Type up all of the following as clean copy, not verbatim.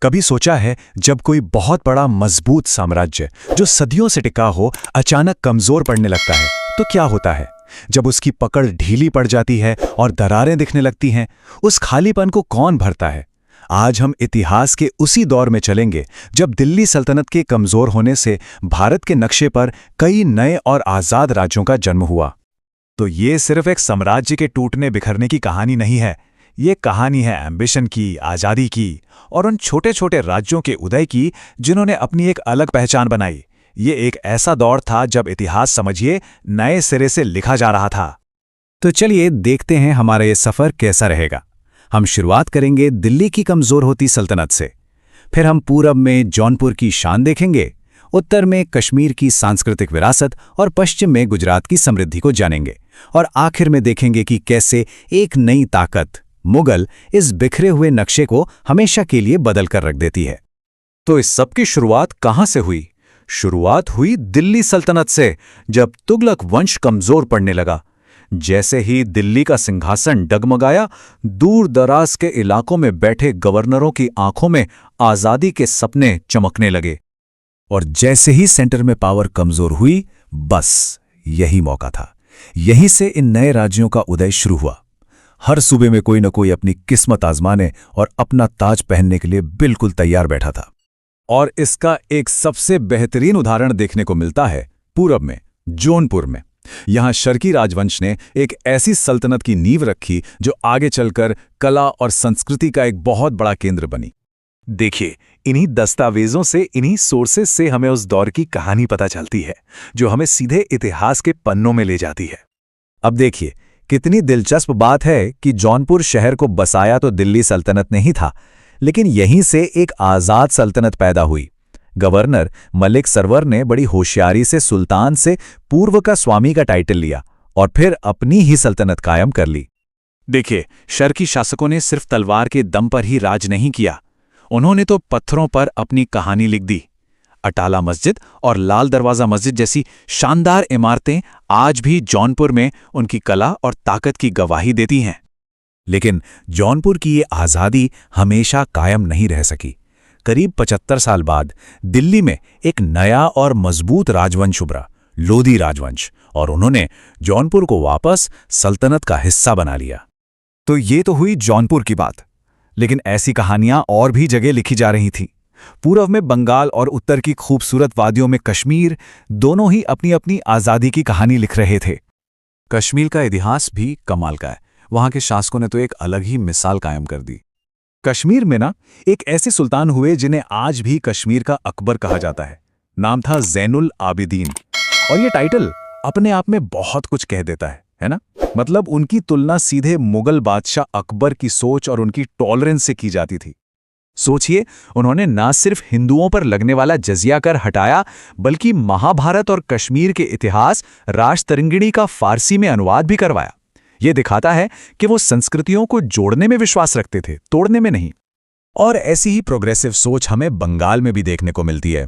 कभी सोचा है जब कोई बहुत बड़ा मजबूत साम्राज्य जो सदियों से टिका हो अचानक कमजोर पड़ने लगता है तो क्या होता है? जब उसकी पकड़ ढीली पड़ जाती है और दरारें दिखने लगती हैं, उस खालीपन को कौन भरता है? आज हम इतिहास के उसी दौर में चलेंगे जब दिल्ली सल्तनत के कमजोर होने से भारत के नक्शे पर कई नए और आजाद राज्यों का जन्म हुआ। तो ये सिर्फ एक साम्राज्य के टूटने बिखरने की कहानी नहीं है। ये कहानी है एम्बिशन की, आज़ादी की और उन छोटे छोटे राज्यों के उदय की जिन्होंने अपनी एक अलग पहचान बनाई। ये एक ऐसा दौर था जब इतिहास समझिए नए सिरे से लिखा जा रहा था। तो चलिए देखते हैं हमारा ये सफ़र कैसा रहेगा। हम शुरुआत करेंगे दिल्ली की कमज़ोर होती सल्तनत से, फिर हम पूरब में जौनपुर की शान देखेंगे, उत्तर में कश्मीर की सांस्कृतिक विरासत और पश्चिम में गुजरात की समृद्धि को जानेंगे, और आखिर में देखेंगे कि कैसे एक नई ताकत मुगल इस बिखरे हुए नक्शे को हमेशा के लिए बदल कर रख देती है। तो इस सब की शुरुआत कहाँ से हुई? शुरुआत हुई दिल्ली सल्तनत से, जब तुगलक वंश कमजोर पड़ने लगा। जैसे ही दिल्ली का सिंहासन डगमगाया, दूर दराज के इलाकों में बैठे गवर्नरों की आंखों में आजादी के सपने चमकने लगे। और जैसे ही सेंटर में पावर कमजोर हुई, बस यही मौका था। यहीं से इन नए राज्यों का उदय शुरू हुआ। हर सूबे में कोई न कोई अपनी किस्मत आजमाने और अपना ताज पहनने के लिए बिल्कुल तैयार बैठा था। और इसका एक सबसे बेहतरीन उदाहरण देखने को मिलता है पूरब में, जौनपुर में। यहां शर्की राजवंश ने एक ऐसी सल्तनत की नींव रखी जो आगे चलकर कला और संस्कृति का एक बहुत बड़ा केंद्र बनी। देखिए, इन्हीं दस्तावेजों से, इन्हीं सोर्सेस से हमें उस दौर की कहानी पता चलती है, जो हमें सीधे इतिहास के पन्नों में ले जाती है। अब देखिए, कितनी दिलचस्प बात है कि जौनपुर शहर को बसाया तो दिल्ली सल्तनत ने ही था, लेकिन यहीं से एक आज़ाद सल्तनत पैदा हुई। गवर्नर मलिक सरवर ने बड़ी होशियारी से सुल्तान से पूर्व का स्वामी का टाइटल लिया और फिर अपनी ही सल्तनत कायम कर ली। देखिए, शर्की शासकों ने सिर्फ तलवार के दम पर ही राज नहीं किया, उन्होंने तो पत्थरों पर अपनी कहानी लिख दी। अटाला मस्जिद और लाल दरवाजा मस्जिद जैसी शानदार इमारतें आज भी जौनपुर में उनकी कला और ताकत की गवाही देती हैं। लेकिन जौनपुर की ये आज़ादी हमेशा कायम नहीं रह सकी। करीब 75 साल बाद दिल्ली में एक नया और मजबूत राजवंश उभरा, लोधी राजवंश, और उन्होंने जौनपुर को वापस सल्तनत का हिस्सा बना लिया। तो ये तो हुई जौनपुर की बात, लेकिन ऐसी कहानियां और भी जगह लिखी जा रही थीं। पूर्व में बंगाल और उत्तर की खूबसूरत वादियों में कश्मीर, दोनों ही अपनी अपनी आज़ादी की कहानी लिख रहे थे। कश्मीर का इतिहास भी कमाल का है। वहां के शासकों ने तो एक अलग ही मिसाल कायम कर दी। कश्मीर में ना एक ऐसे सुल्तान हुए जिन्हें आज भी कश्मीर का अकबर कहा जाता है। नाम था ज़ैनुल आबिदीन, और ये टाइटल अपने आप में बहुत कुछ कह देता है ना? मतलब उनकी तुलना सीधे मुगल बादशाह अकबर की सोच और उनकी टॉलरेंस से की जाती थी। सोचिए, उन्होंने ना सिर्फ हिंदुओं पर लगने वाला जजिया कर हटाया, बल्कि महाभारत और कश्मीर के इतिहास राजतरंगिणी का फारसी में अनुवाद भी करवाया। ये दिखाता है कि वो संस्कृतियों को जोड़ने में विश्वास रखते थे, तोड़ने में नहीं। और ऐसी ही प्रोग्रेसिव सोच हमें बंगाल में भी देखने को मिलती है।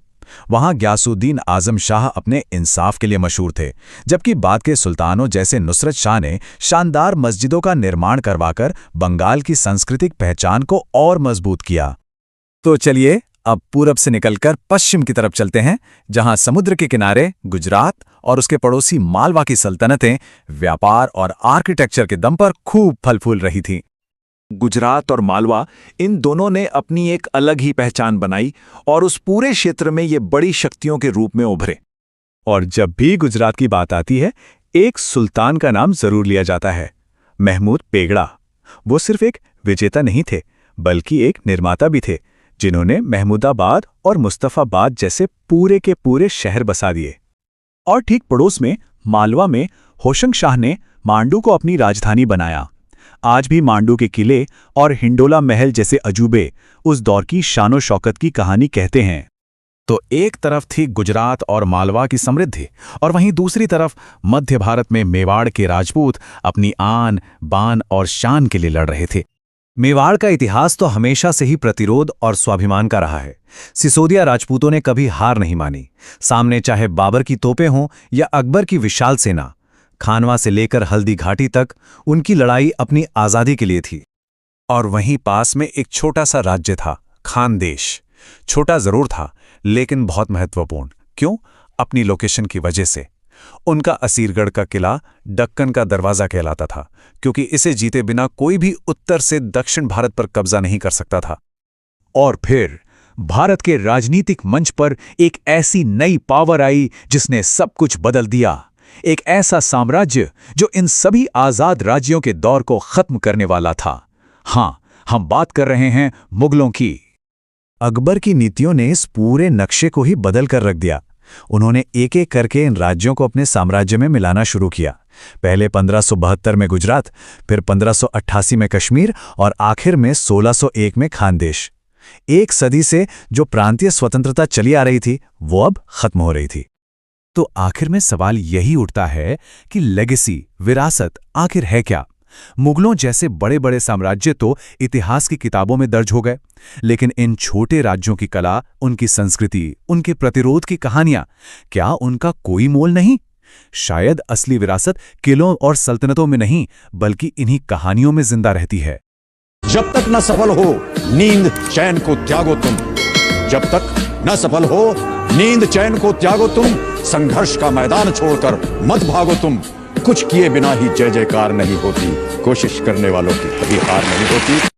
वहां ग्यासुद्दीन आजम शाह अपने इंसाफ के लिए मशहूर थे, जबकि बाद के सुल्तानों जैसे नुसरत शाह ने शानदार मस्जिदों का निर्माण करवाकर बंगाल की सांस्कृतिक पहचान को और मजबूत किया। तो चलिए अब पूरब से निकलकर पश्चिम की तरफ चलते हैं, जहां समुद्र के किनारे गुजरात और उसके पड़ोसी मालवा की सल्तनतें व्यापार और आर्किटेक्चर के दम पर खूब फल फूल रही थीं। गुजरात और मालवा, इन दोनों ने अपनी एक अलग ही पहचान बनाई और उस पूरे क्षेत्र में ये बड़ी शक्तियों के रूप में उभरे। और जब भी गुजरात की बात आती है, एक सुल्तान का नाम जरूर लिया जाता है, महमूद पेगड़ा। वो सिर्फ एक विजेता नहीं थे, बल्कि एक निर्माता भी थे, जिन्होंने महमूदाबाद और मुस्तफाबाद जैसे पूरे के पूरे शहर बसा दिए। और ठीक पड़ोस में मालवा में होशंग शाह ने मांडू को अपनी राजधानी बनाया। आज भी मांडू के किले और हिंडोला महल जैसे अजूबे उस दौर की शानो शौकत की कहानी कहते हैं। तो एक तरफ थी गुजरात और मालवा की समृद्धि, और वहीं दूसरी तरफ मध्य भारत में मेवाड़ के राजपूत अपनी आन, बान और शान के लिए लड़ रहे थे। मेवाड़ का इतिहास तो हमेशा से ही प्रतिरोध और स्वाभिमान का रहा है। सिसोदिया राजपूतों ने कभी हार नहीं मानी, सामने चाहे बाबर की तोपें हों या अकबर की विशाल सेना। खानवा से लेकर हल्दी घाटी तक उनकी लड़ाई अपनी आज़ादी के लिए थी। और वहीं पास में एक छोटा सा राज्य था, खानदेश। छोटा जरूर था, लेकिन बहुत महत्वपूर्ण। क्यों? अपनी लोकेशन की वजह से। उनका असीरगढ़ का किला दक्कन का दरवाजा कहलाता था, क्योंकि इसे जीते बिना कोई भी उत्तर से दक्षिण भारत पर कब्जा नहीं कर सकता था। और फिर भारत के राजनीतिक मंच पर एक ऐसी नई पावर आई जिसने सब कुछ बदल दिया। एक ऐसा साम्राज्य जो इन सभी आजाद राज्यों के दौर को खत्म करने वाला था। हां, हम बात कर रहे हैं मुगलों की। अकबर की नीतियों ने इस पूरे नक्शे को ही बदल कर रख दिया। उन्होंने एक एक करके इन राज्यों को अपने साम्राज्य में मिलाना शुरू किया। पहले 1572 में गुजरात, फिर 1588 में कश्मीर और आखिर में 1601 में खानदेश। एक सदी से जो प्रांतीय स्वतंत्रता चली आ रही थी, वो अब खत्म हो रही थी। तो आखिर में सवाल यही उठता है कि लेगेसी, विरासत आखिर है क्या? मुगलों जैसे बड़े बड़े साम्राज्य तो इतिहास की किताबों में दर्ज हो गए, लेकिन इन छोटे राज्यों की कला, उनकी संस्कृति, उनके प्रतिरोध की कहानियां, क्या उनका कोई मोल नहीं? शायद असली विरासत किलों और सल्तनतों में नहीं, बल्कि इन्हीं कहानियों में जिंदा रहती है। जब तक न सफल हो नींद चैन को त्यागो तुम। जब तक न सफल हो नींद चैन को त्यागो तुम। संघर्ष का मैदान छोड़कर मत भागो तुम। कुछ किए बिना ही जय जयकार नहीं होती। कोशिश करने वालों की कभी हार नहीं होती।